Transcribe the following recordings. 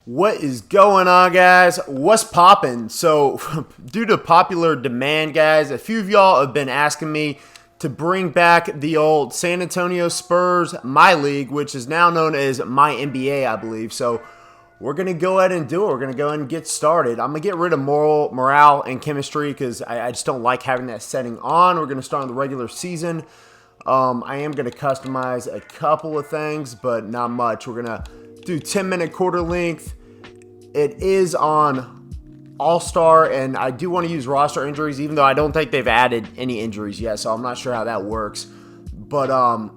What is going on, guys? What's poppin'? So, due to popular demand, guys, a few of y'all have been asking me to bring back the old San Antonio Spurs My League, which is now known as MyNBA, I believe. So, we're going to go ahead and do it. We're going to go ahead and get started. I'm going to get rid of morale, and chemistry because I just don't like having that setting on. We're going to start in the regular season. I am going to customize a couple of things, but not much. We're going to do 10-minute quarter length. It is on All-Star, and I do want to use roster injuries, even though I don't think they've added any injuries yet, so I'm not sure how that works. But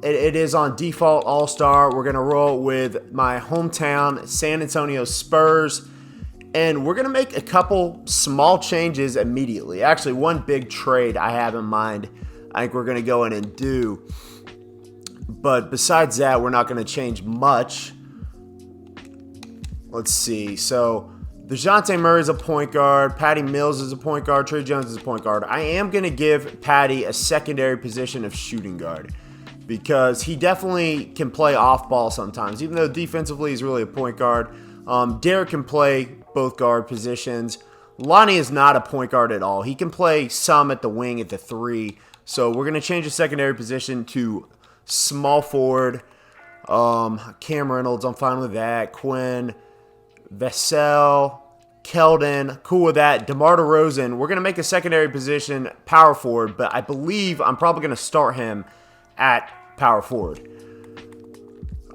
it is on default All-Star. We're going to roll with my hometown San Antonio Spurs, and we're going to make a couple small changes immediately. Actually, one big trade I have in mind I think we're going to go in and do. But besides that, we're not going to change much. Let's see. So, DeJounte Murray is a point guard. Patty Mills is a point guard. Trey Jones is a point guard. I am going to give Patty a secondary position of shooting guard because he definitely can play off ball sometimes, even though defensively he's really a point guard. Derek can play both guard positions. Lonnie is not a point guard at all. He can play some at the wing at the three. So we're going to change the secondary position to small forward. Cam Reynolds, I'm fine with that. Quinn, Vassell, Keldon, cool with that. DeMar DeRozan, we're going to make a secondary position power forward, but I believe I'm probably going to start him at power forward.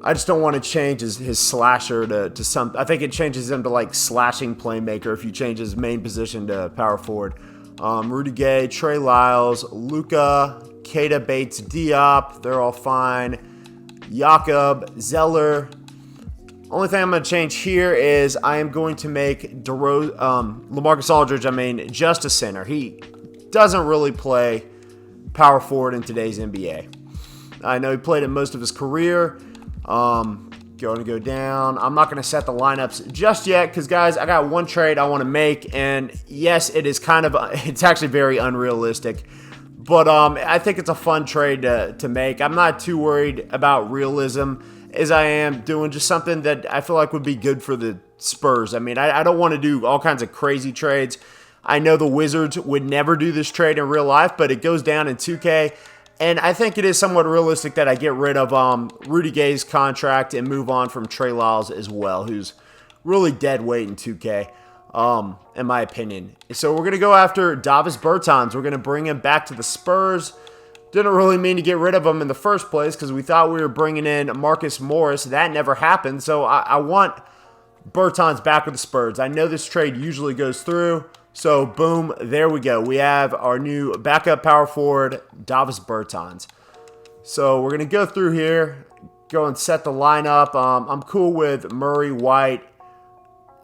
I just don't want to change his slasher to some. I think it changes him to like slashing playmaker if you change his main position to power forward. Rudy Gay, Trey Lyles, Luka, Keita Bates, Diop, they're all fine. Jakob, Zeller. Only thing I'm going to change here is I am going to make LaMarcus Aldridge, just a center. He doesn't really play power forward in today's NBA. I know he played it most of his career. Going to go down. I'm not going to set the lineups just yet because, guys, I got one trade I want to make. And, yes, it's actually very unrealistic. But I think it's a fun trade to make. I'm not too worried about realism as I am doing just something that I feel like would be good for the Spurs. I don't want to do all kinds of crazy trades. I know the Wizards would never do this trade in real life, but it goes down in 2K. And I think it is somewhat realistic that I get rid of Rudy Gay's contract and move on from Trey Lyles as well, who's really dead weight in 2K, in my opinion. So we're going to go after Davis Bertans. We're going to bring him back to the Spurs. Didn't really mean to get rid of him in the first place because we thought we were bringing in Marcus Morris. That never happened. So I want Bertans back with the Spurs. I know this trade usually goes through. So, boom, there we go. We have our new backup power forward, Davis Bertans. So, we're going to go through here, go and set the lineup. I'm cool with Murray, White,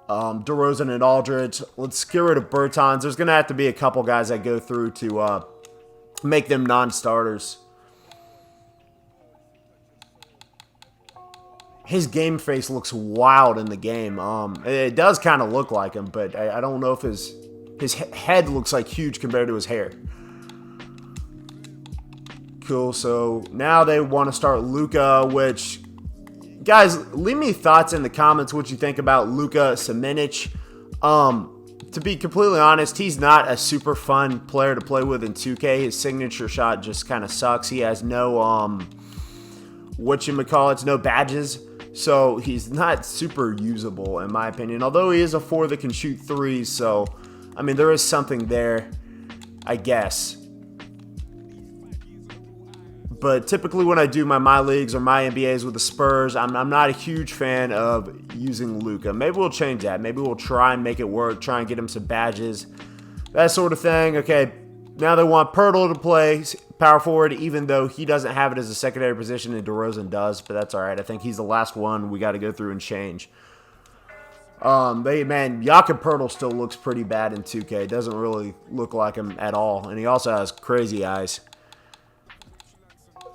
DeRozan, and Aldridge. Let's get rid of Bertans. There's going to have to be a couple guys that go through to make them non-starters. His game face looks wild in the game. It does kind of look like him, but I don't know if his head looks like huge compared to his hair. Cool, so now they want to start Luka, which, guys, leave me thoughts in the comments what you think about Luka Samanic. To be completely honest, he's not a super fun player to play with in 2K. His signature shot just kind of sucks. He has no, no badges. So he's not super usable in my opinion. Although he is a 4 that can shoot threes, so there is something there, I guess. But typically when I do my leagues or my NBAs with the Spurs, I'm not a huge fan of using Luka. Maybe we'll change that. Maybe we'll try and make it work, try and get him some badges, that sort of thing. Okay, now they want Pirtle to play power forward, even though he doesn't have it as a secondary position and DeRozan does, but that's all right. I think he's the last one we got to go through and change. Jakob Pirtle still looks pretty bad in 2K. Doesn't really look like him at all, and he also has crazy eyes.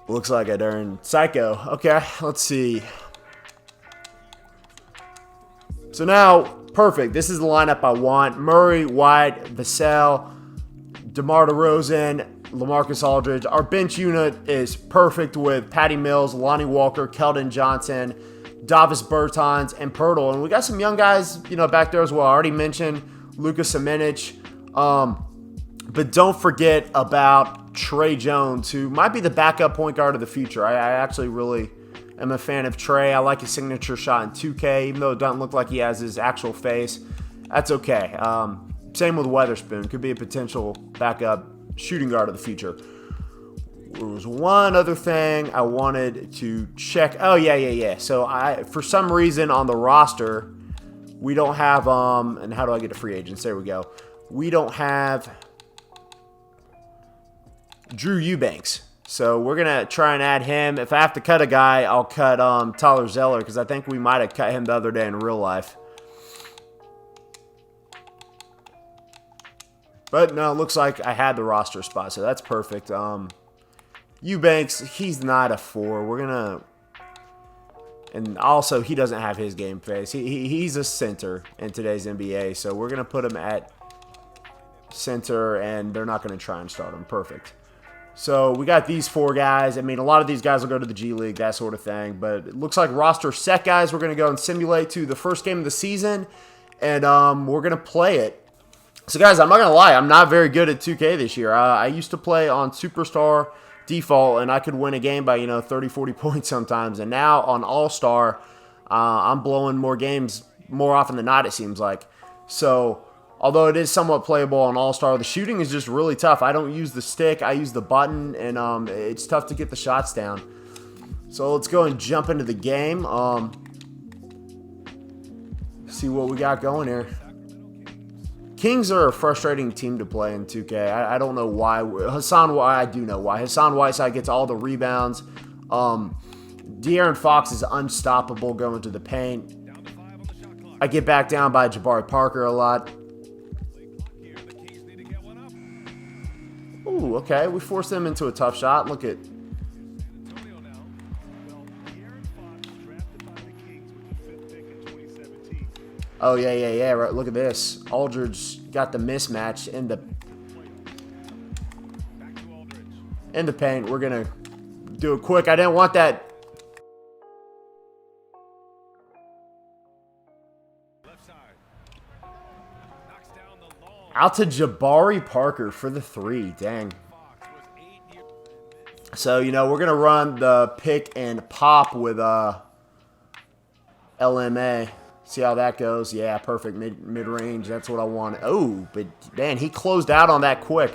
Looks like I turned psycho. Okay, let's see. So now, perfect. This is the lineup I want. Murray, White, Vassell, DeMar DeRozan, LaMarcus Aldridge. Our bench unit is perfect with Patty Mills, Lonnie Walker, Keldon Johnson, Davis Bertans, and Pirtle. And we got some young guys, back there as well. I already mentioned Luka Samanic. But don't forget about Trey Jones, who might be the backup point guard of the future. I actually really am a fan of Trey. I like his signature shot in 2K, even though it doesn't look like he has his actual face. That's okay. Same with Weatherspoon. Could be a potential backup shooting guard of the future. There was one other thing I wanted to check. Oh, yeah. So for some reason on the roster, we don't have, and how do I get to free agents? There we go. We don't have Drew Eubanks. So we're going to try and add him. If I have to cut a guy, I'll cut Tyler Zeller, because I think we might have cut him the other day in real life. But no, it looks like I had the roster spot, so that's perfect. Eubanks, he's not a 4. We're going to... And also, he doesn't have his game face. He's a center in today's NBA, so we're going to put him at center, and they're not going to try and start him. Perfect. So we got these 4 guys. I mean, a lot of these guys will go to the G League, that sort of thing. But it looks like roster set, guys. We're going to go and simulate to the first game of the season, and we're going to play it. So, guys, I'm not going to lie. I'm not very good at 2K this year. I used to play on Superstar default, and I could win a game by, 30, 40 points sometimes. And now on All-Star, I'm blowing more games more often than not, it seems like. So, although it is somewhat playable on All-Star, the shooting is just really tough. I don't use the stick. I use the button, and it's tough to get the shots down. So, let's go and jump into the game. See what we got going here. Kings are a frustrating team to play in 2K. I don't know why. I do know why. Hassan Whiteside gets all the rebounds. De'Aaron Fox is unstoppable going to the paint. I get backed down by Jabari Parker a lot. Ooh, okay. We forced them into a tough shot. Look at... Oh, yeah. Right. Look at this. Aldridge got the mismatch in the paint. We're going to do it quick. I didn't want that. Out to Jabari Parker for the 3. Dang. So, we're going to run the pick and pop with LMA. See how that goes. Yeah, perfect. Mid-range. That's what I wanted. Oh, but man, he closed out on that quick.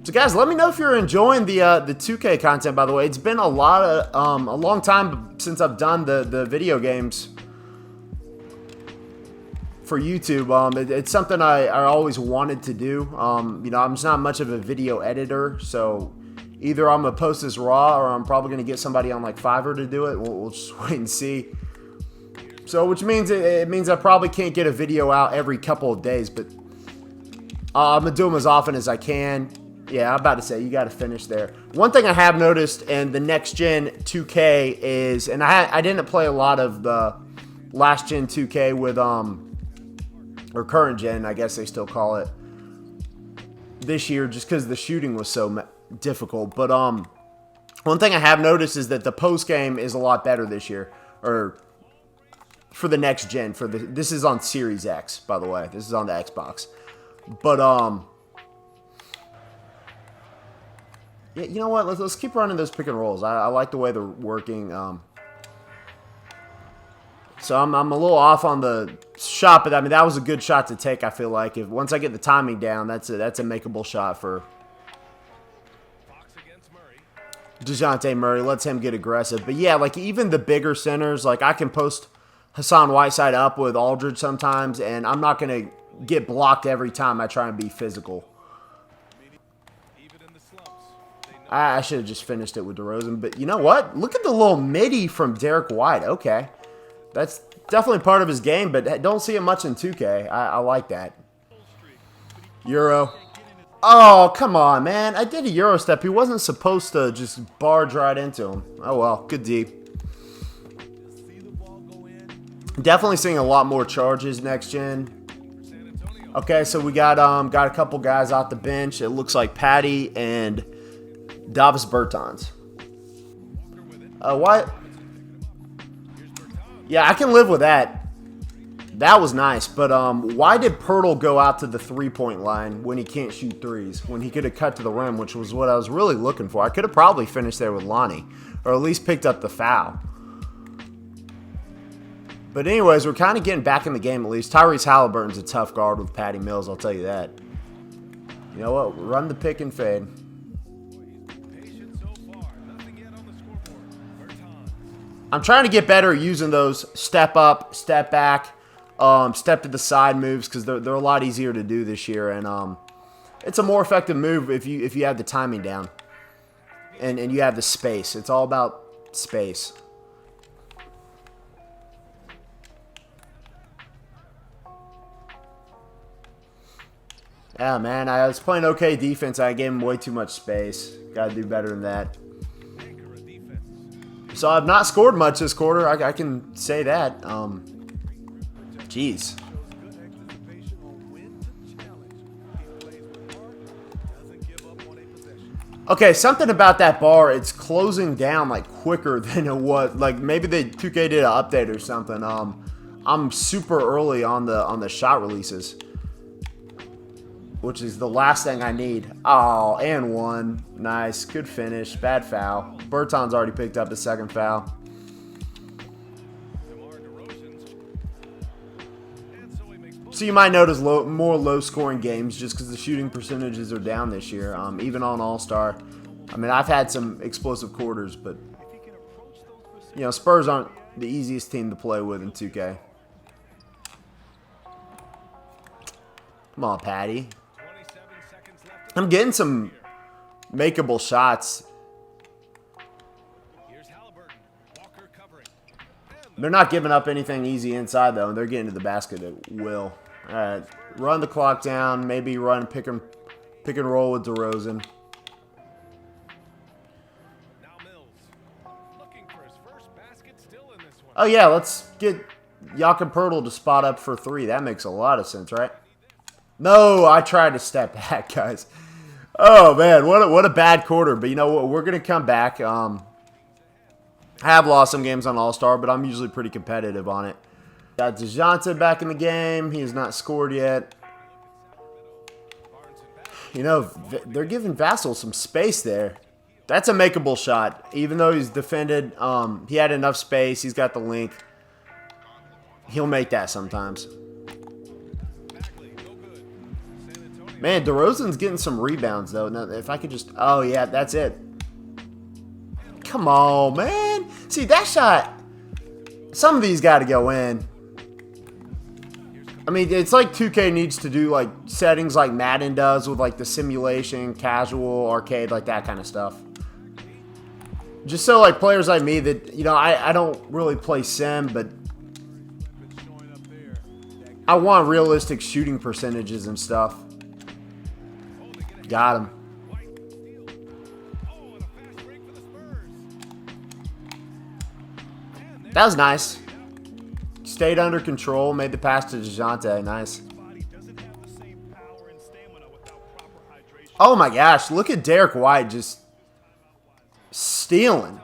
So, guys, let me know if you're enjoying the 2K content, by the way. It's been a long time since I've done the video games for YouTube. It's something I always wanted to do. I'm just not much of a video editor, so... Either I'm going to post this raw, or I'm probably going to get somebody on like Fiverr to do it. We'll just wait and see. So, which means it means I probably can't get a video out every couple of days, but I'm going to do them as often as I can. Yeah, I'm about to say, you got to finish there. One thing I have noticed in the next gen 2K is, and I didn't play a lot of the last gen 2K with, or current gen, I guess they still call it, this year, just because the shooting was so difficult. But one thing I have noticed is that the post game is a lot better this year, or for the next gen. This is on Series X, by the way. This is on the Xbox. But yeah, you know what? Let's keep running those pick and rolls. I like the way they're working. So I'm a little off on the shot, but I mean that was a good shot to take. I feel like once I get the timing down, that's a makeable shot for DeJounte Murray. Lets him get aggressive. But yeah, like even the bigger centers, like I can post Hassan Whiteside up with Aldridge sometimes, and I'm not going to get blocked every time I try and be physical. I should have just finished it with DeRozan. But you know what? Look at the little midi from Derek White. Okay. That's definitely part of his game, but don't see it much in 2K. I like that. Euro. Oh, come on, man. I did a Euro step. He wasn't supposed to just barge right into him. Oh, well. Good D. Definitely seeing a lot more charges next gen. Okay, so we got a couple guys off the bench. It looks like Patty and Davis Bertans. What? Yeah, I can live with that. That was nice, but why did Pirtle go out to the three-point line when he can't shoot threes? When he could have cut to the rim, which was what I was really looking for. I could have probably finished there with Lonnie, or at least picked up the foul. But anyways, we're kind of getting back in the game at least. Tyrese Halliburton's a tough guard with Patty Mills, I'll tell you that. You know what? Run the pick and fade. I'm trying to get better at using those step up, step back, step to the side moves because they're a lot easier to do this year, and it's a more effective move if you have the timing down and you have the space. It's all about space. Yeah, man, I was playing okay defense. I gave him way too much space. Got to do better than that. So I've not scored much this quarter. I can say that. Jeez. Okay, something about that bar. It's closing down like quicker than it was. Like maybe the 2K did an update or something. I'm super early on the shot releases, which is the last thing I need. Oh, and one. Nice. Good finish. Bad foul. Bertans already picked up his second foul. So you might notice more low-scoring games just because the shooting percentages are down this year, even on All-Star. I mean, I've had some explosive quarters, but, you know, Spurs aren't the easiest team to play with in 2K. Come on, Patty. I'm getting some makeable shots. They're not giving up anything easy inside, though, and they're getting to the basket at will. All right, run the clock down. Maybe run pick and roll with DeRozan. Oh, yeah, let's get Jakob Poeltl to spot up for three. That makes a lot of sense, right? No, I tried to step back, guys. Oh, man, what a bad quarter. But you know what? We're going to come back. I have lost some games on All-Star, but I'm usually pretty competitive on it. Got DeJounte back in the game. He has not scored yet. You know, they're giving Vassell some space there. That's a makeable shot. Even though he's defended, he had enough space. He's got the link. He'll make that sometimes. Man, DeRozan's getting some rebounds, though. Now, if I could just... Oh, yeah, that's it. Come on, man. See, that shot... Some of these got to go in. I mean, it's like 2K needs to do, like, settings like Madden does with, like, the simulation, casual, arcade, like that kind of stuff. Just so, like, players like me that, you know, I don't really play sim, but I want realistic shooting percentages and stuff. Got him. That was nice. Stayed under control. Made the pass to DeJounte. Nice. Oh my gosh. Look at Derek White just stealing.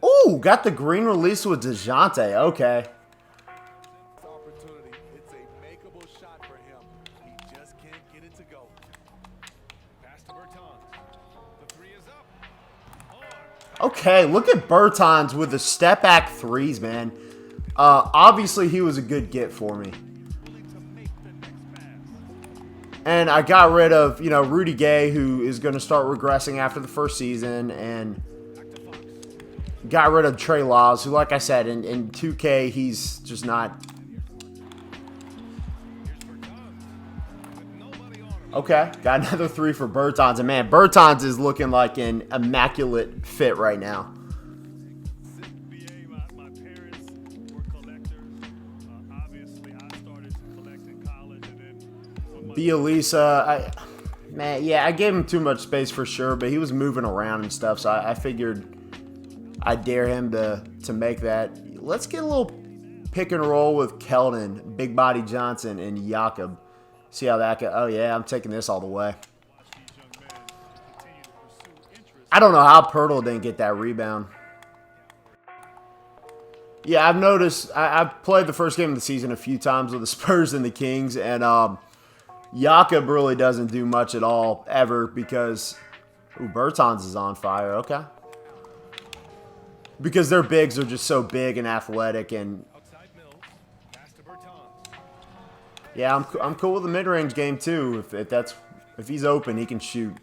Ooh, got the green release with DeJounte. Okay. Okay, look at Bertans with the step-back threes, man. Obviously, he was a good get for me. And I got rid of, you know, Rudy Gay, who is going to start regressing after the first season, and got rid of Trey Laws, who, like I said, in 2K, he's just not... Okay, got another three for Bertans. And, man, Bertans is looking like an immaculate fit right now. Bielisa, man, yeah, I gave him too much space for sure, but he was moving around and stuff, so I figured I'd dare him to make that. Let's get a little pick and roll with Keldon, Big Body Johnson, and Jakob. See how that goes. Oh, yeah, I'm taking this all the way. I don't know how Poeltl didn't get that rebound. Yeah, I've noticed. I've played the first game of the season a few times with the Spurs and the Kings, and Jakob really doesn't do much at all ever because Bertans is on fire. Okay. Because their bigs are just so big and athletic, and yeah, I'm cool with the mid-range game too. If he's open, he can shoot.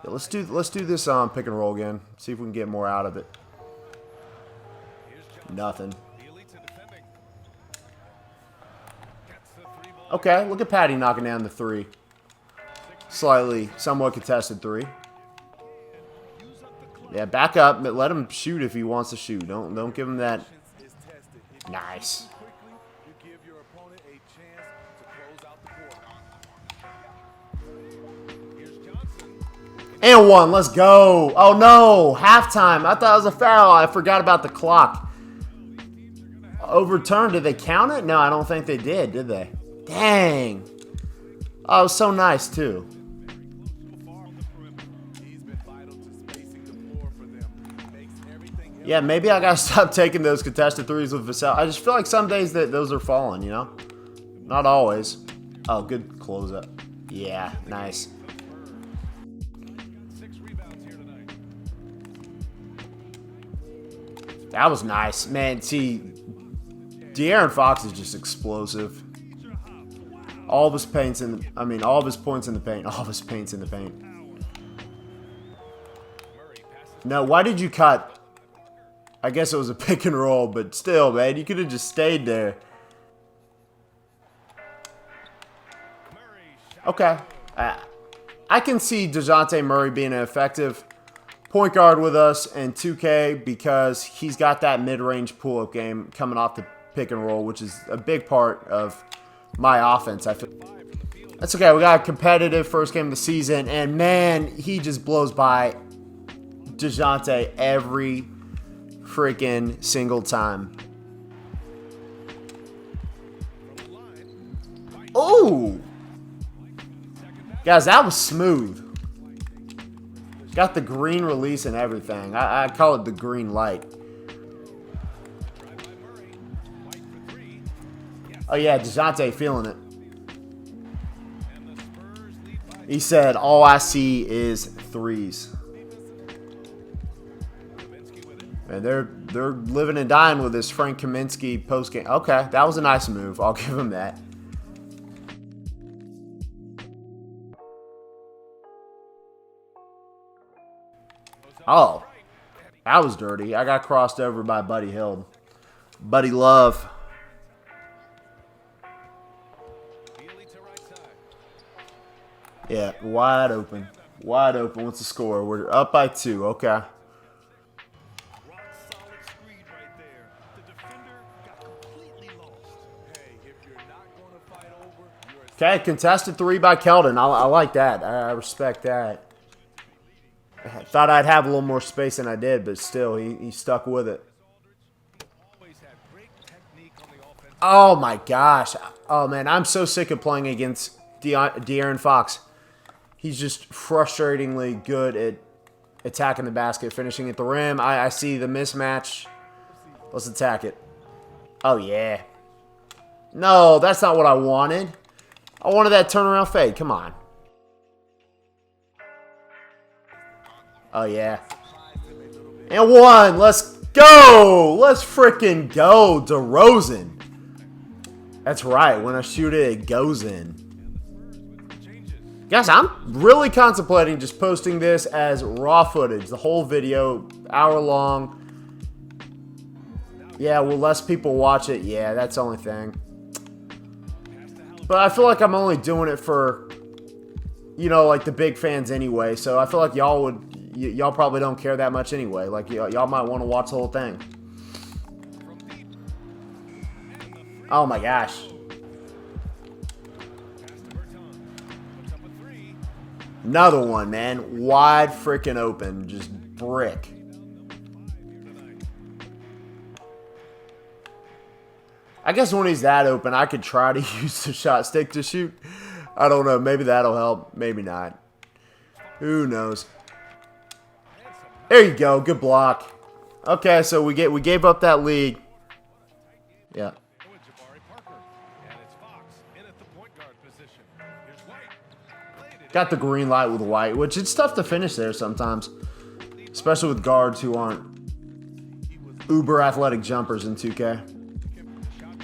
Yeah, let's do this pick and roll again. See if we can get more out of it. Nothing. Okay, look at Patty knocking down the three. Somewhat contested three. Yeah, back up. But let him shoot if he wants to shoot. Don't give him that. Nice. And one. Let's go. Oh, no. Halftime. I thought it was a foul. I forgot about the clock. Overturned. Did they count it? No, I don't think they did they? Dang. Oh, it was so nice, too. Yeah, maybe I gotta stop taking those contested threes with Vassell. I just feel like some days that those are falling, you know? Not always. Oh, good close-up. Yeah, nice. That was nice. Man, see, De'Aaron Fox is just explosive. All of his points in the, all of his points in the paint. All of his paints in the paint. No, why did you cut? I guess it was a pick and roll, but still, man, you could have just stayed there. Okay. I can see DeJounte Murray being an effective point guard with us in 2K because he's got that mid-range pull-up game coming off the pick and roll, which is a big part of my offense. I feel that's okay. We got a competitive first game of the season, and man, he just blows by DeJounte every freaking single time. Oh, guys, that was smooth. Got the green release and everything. I call it the green light. Oh yeah, DeJounte feeling it. He said, all I see is threes. And they're living and dying with this Frank Kaminsky post game. Okay, that was a nice move. I'll give him that. Oh, that was dirty. I got crossed over by Buddy Hield. Buddy Love. Yeah, wide open. Wide open. What's the score? We're up by 2. Okay. Okay, contested 3 by Keldon. I like that. I respect that. I thought I'd have a little more space than I did, but still, he stuck with it. Oh, my gosh. Oh, man, I'm so sick of playing against De'Aaron Fox. He's just frustratingly good at attacking the basket, finishing at the rim. I see the mismatch. Let's attack it. Oh, yeah. No, that's not what I wanted. I wanted that turnaround fade. Come on. Oh, yeah. And 1. Let's go. Let's freaking go. DeRozan. That's right. When I shoot it, it goes in. Guys, I'm really contemplating just posting this as raw footage. The whole video, hour long. Yeah, will less people watch it? Yeah, that's the only thing. But I feel like I'm only doing it for, you know, like the big fans anyway. So I feel like y'all probably don't care that much anyway. Like y'all might want to watch the whole thing. Oh my gosh. Another one, man. Wide freaking open. Just brick. I guess when he's that open, I could try to use the shot stick to shoot. I don't know. Maybe that'll help. Maybe not. Who knows? There you go. Good block. Okay, so we gave up that lead. Yeah. Got the green light with White, which it's tough to finish there sometimes, especially with guards who aren't uber athletic jumpers in 2K.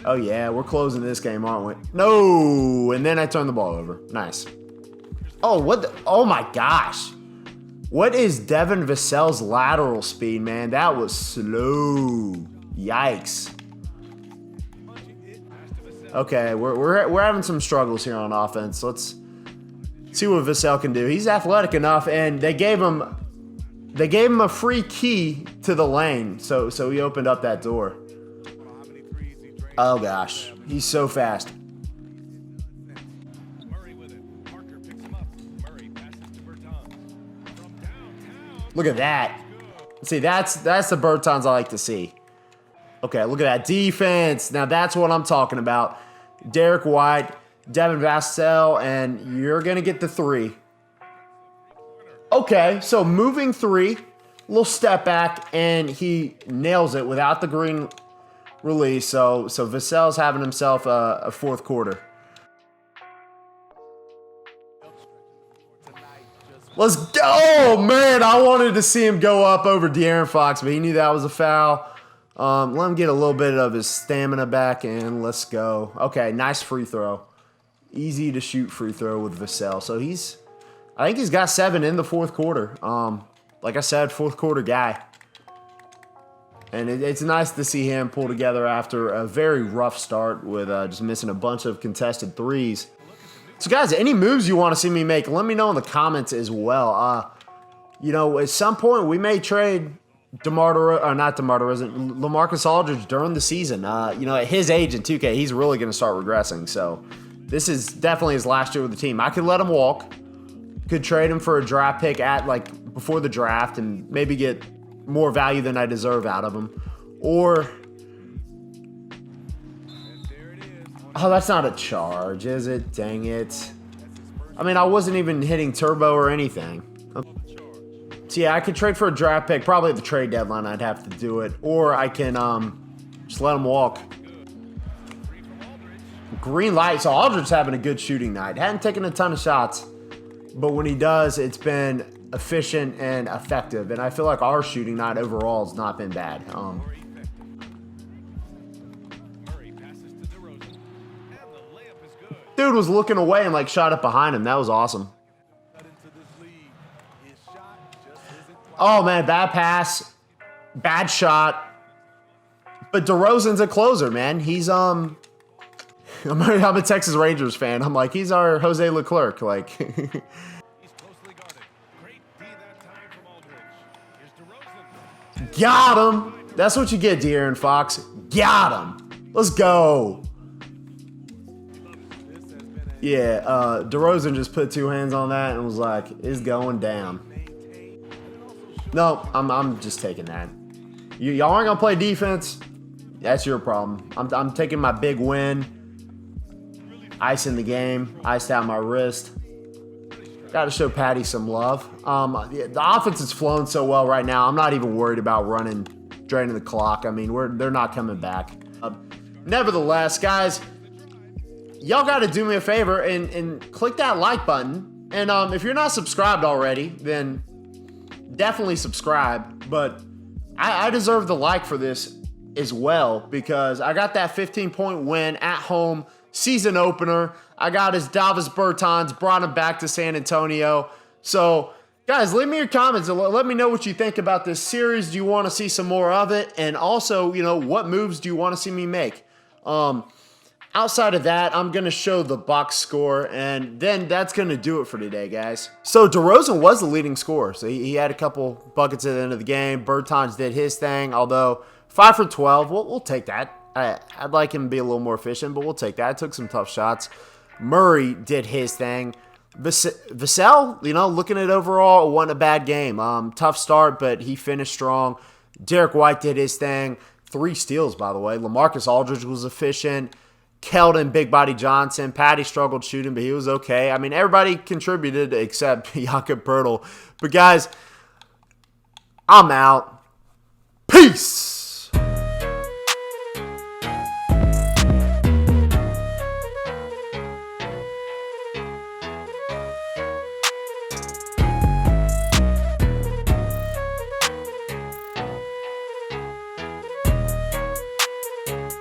Oh yeah, we're closing this game, aren't we? No, and then I turn the ball over. Nice. Oh, what the, oh my gosh. What is Devin Vassell's lateral speed, man? That was slow. Yikes. Okay, we're having some struggles here on offense. Let's see what Vassell can do. He's athletic enough, and they gave him a free key to the lane, so he opened up that door. Oh gosh, he's so fast. Look at that. See, that's the Bertans I like to see. Okay, look at that defense. Now that's what I'm talking about. Derek White, Devin Vassell, and you're going to get the 3. Okay, so moving 3, little step back, and he nails it without the green release. So Vassell's having himself a fourth quarter. Let's go. Oh, man, I wanted to see him go up over De'Aaron Fox, but he knew that was a foul. Let him get a little bit of his stamina back, and let's go. Okay, nice free throw. Easy to shoot free throw with Vassell. So I think he's got 7 in the fourth quarter. Like I said, fourth quarter guy. And it's nice to see him pull together after a very rough start with just missing a bunch of contested threes. So, guys, any moves you want to see me make, let me know in the comments as well. At some point, we may trade LaMarcus Aldridge during the season. At his age in 2K, he's really going to start regressing. So, this is definitely his last year with the team. I could let him walk. Could trade him for a draft pick before the draft and maybe get more value than I deserve out of him. Or... oh, that's not a charge, is it? Dang it. I mean, I wasn't even hitting turbo or anything. So, yeah, I could trade for a draft pick. Probably at the trade deadline I'd have to do it. Or I can just let him walk. Green light. So, Aldridge's having a good shooting night. Hadn't taken a ton of shots. But when he does, it's been efficient and effective. And I feel like our shooting night overall has not been bad. Dude was looking away and shot it behind him. That was awesome. Oh man, bad pass, bad shot. But DeRozan's a closer, man. He's I'm a Texas Rangers fan. I'm like, he's our Jose Leclerc. Got him. That's what you get, De'Aaron Fox. Got him. Let's go. Yeah, DeRozan just put 2 hands on that and was like, it's going down. No, I'm just taking that. Y'all aren't going to play defense? That's your problem. I'm taking my big win. Icing the game. Iced out my wrist. Got to show Patty some love. The offense is flowing so well right now. I'm not even worried about draining the clock. I mean, they're not coming back. Nevertheless, guys, y'all got to do me a favor and click that like button. And if you're not subscribed already, then definitely subscribe. But I deserve the like for this as well because I got that 15-point win at home, season opener. I got his Davis Bertans, brought him back to San Antonio. So, guys, leave me your comments and let me know what you think about this series. Do you want to see some more of it? And also, what moves do you want to see me make? Outside of that, I'm going to show the box score, and then that's going to do it for today, guys. So, DeRozan was the leading scorer. So, he had a couple buckets at the end of the game. Bertans did his thing, although 5 for 12, we'll take that. I'd like him to be a little more efficient, but we'll take that. Took some tough shots. Murray did his thing. Vassell, looking at overall, it wasn't a bad game. Tough start, but he finished strong. Derek White did his thing. 3 steals, by the way. LaMarcus Aldridge was efficient. Keldon, Big Body Johnson. Patty struggled shooting, but he was okay. I mean, everybody contributed except Jakob Poeltl. But, guys, I'm out. Peace!